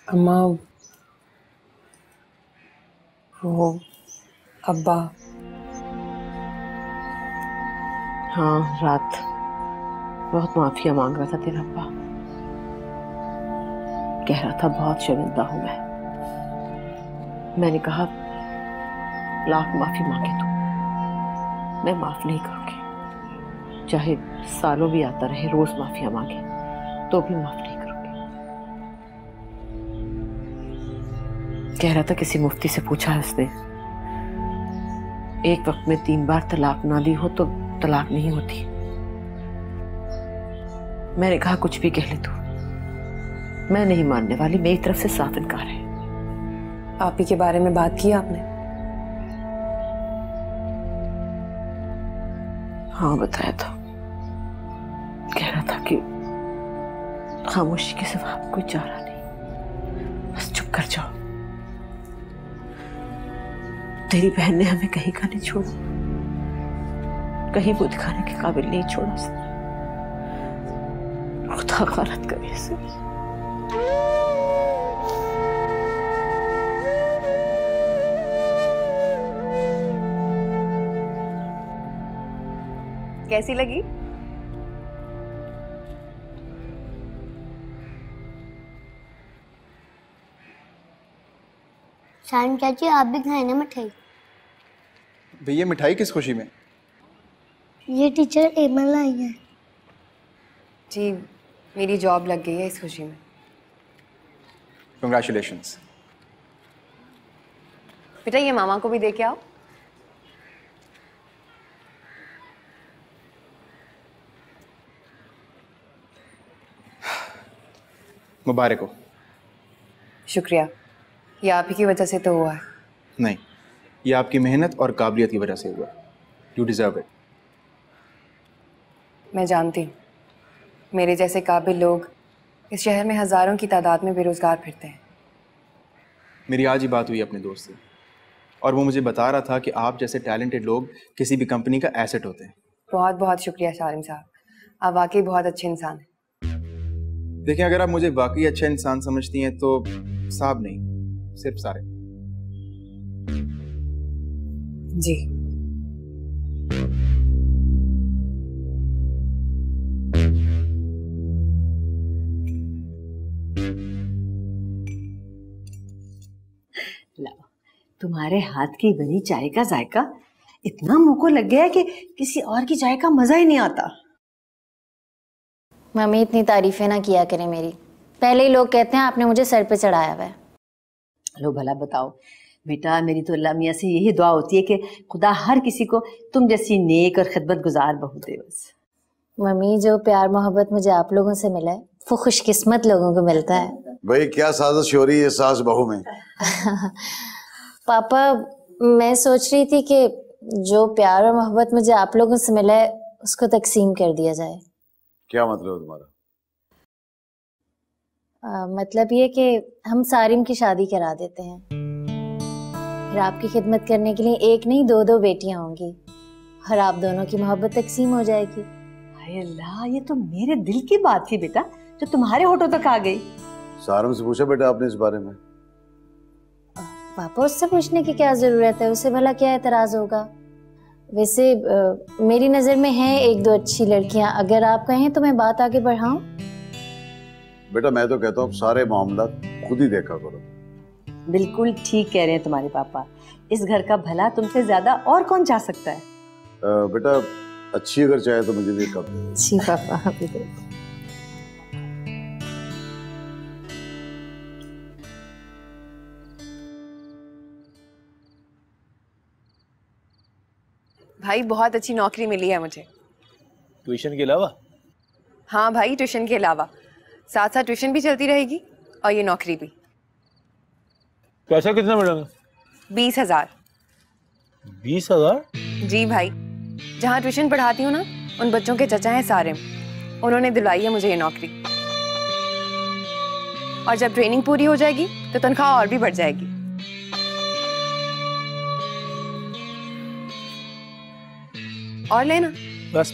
अम्मा, वो अब्बा। हाँ, रात बहुत माफिया मांग रहा था तेरा अब्बा। कह रहा था बहुत शर्मिंदा हूं मैंने कहा लाख माफी मांगे तू, मैं माफ नहीं करूंगी। चाहे सालों भी आता रहे, रोज माफिया मांगे तो भी माफ नहीं करूंगी। कह रहा था किसी मुफ्ती से पूछा है उसने, एक वक्त में 3 बार तलाक ना दी हो तो तलाक नहीं होती। मैंने कहा कुछ भी कह ले तू, मैं नहीं मानने वाली, मेरी तरफ से साफ इनकार है। आप ही के बारे में बात की आपने? हाँ, बताया था। कह रहा था कि खामोशी के सिवा कोई चारा नहीं, बस चुप कर जाओ। तेरी बहन ने हमें कहीं का नहीं छोड़ा, कहीं वो दिखाने के काबिल नहीं छोड़ा उसने। खुदा गलत करे इसे। कैसी लगी? शान चाची, आप भी खाए ना मिठाई। भैया मिठाई किस खुशी में? ये टीचर एमल आई है। जी, मेरी जॉब लग गई है इस खुशी में। कंग्रेचुलेशंस। बेटा ये मामा को भी दे के आओ। मुबारक हो। शुक्रिया, ये आप ही की वजह से तो हुआ है। नहीं, ये आपकी मेहनत और काबिलियत की वजह से हुआ। You deserve it. मैं जानती हूँ, मेरे जैसे काबिल लोग इस शहर में हजारों की तादाद में बेरोजगार फिरते हैं। मेरी आज ही बात हुई अपने दोस्त से, और वो मुझे बता रहा था कि आप जैसे टैलेंटेड लोग किसी भी कंपनी का एसेट होते हैं। बहुत बहुत शुक्रिया शालिम साहब, आप वाकई बहुत अच्छे इंसान हैं। देखिए, अगर आप मुझे वाकई अच्छा इंसान समझती हैं तो साहब नहीं, सिर्फ सारे। जी। लाओ, तुम्हारे हाथ की बनी चाय का जायका इतना मुंह को लग गया है कि किसी और की चाय का मजा ही नहीं आता। मम्मी इतनी तारीफें ना किया करें मेरी, पहले ही लोग कहते हैं आपने मुझे सर पे चढ़ाया हुआ है। लो भला बताओ बेटा, मेरी तो अल्लाह मियाँ से यही दुआ होती है कि खुदा हर किसी को तुम जैसी नेक और खिदमत गुजार बहू दे। बस मम्मी, जो प्यार मोहब्बत मुझे आप लोगों से मिला है वो खुशकिस्मत लोगों को मिलता है। भाई क्या साजिश हो रही है सास बहू में? पापा, मैं सोच रही थी कि जो प्यार और मोहब्बत मुझे आप लोगों से मिला है उसको तकसीम कर दिया जाए। क्या मतलब तुम्हारा? मतलब ये कि हम सारिम की शादी करा देते हैं, फिर आपकी खिदमत करने के लिए एक नहीं 2-2 बेटियां होंगी और आप दोनों की मोहब्बत तकसीम हो जाएगी। हाय अल्लाह, ये तो मेरे दिल की बात थी बेटा, जो तुम्हारे होठों तक आ गई। सारम से पूछा बेटा आपने इस बारे में? पापा, उससे पूछने की क्या जरूरत है, उसे भला क्या एतराज होगा। वैसे मेरी नजर में है 1-2 अच्छी लड़कियां, अगर आप कहें तो मैं बात आगे बढ़ाऊं। बेटा मैं तो कहता हूँ सारे मामला खुद ही देखा करो। बिल्कुल ठीक कह रहे हैं तुम्हारे पापा, इस घर का भला तुमसे ज्यादा और कौन चाह सकता है। बेटा अच्छी अगर चाहे तो मुझे भी कब दे। जी पापा, अभी दे। भाई बहुत अच्छी नौकरी मिली है मुझे। ट्यूशन के अलावा? हाँ भाई, ट्यूशन के अलावा, साथ साथ ट्यूशन भी चलती रहेगी और ये नौकरी भी। पैसा कितना मिलेगा? 20,000। 20,000? जी भाई, जहाँ ट्यूशन पढ़ाती हूँ ना, उन बच्चों के चचा हैं सारिम, उन्होंने दिलाई है मुझे ये नौकरी। और जब ट्रेनिंग पूरी हो जाएगी तो तनख्वाह और भी बढ़ जाएगी। और लेना। बस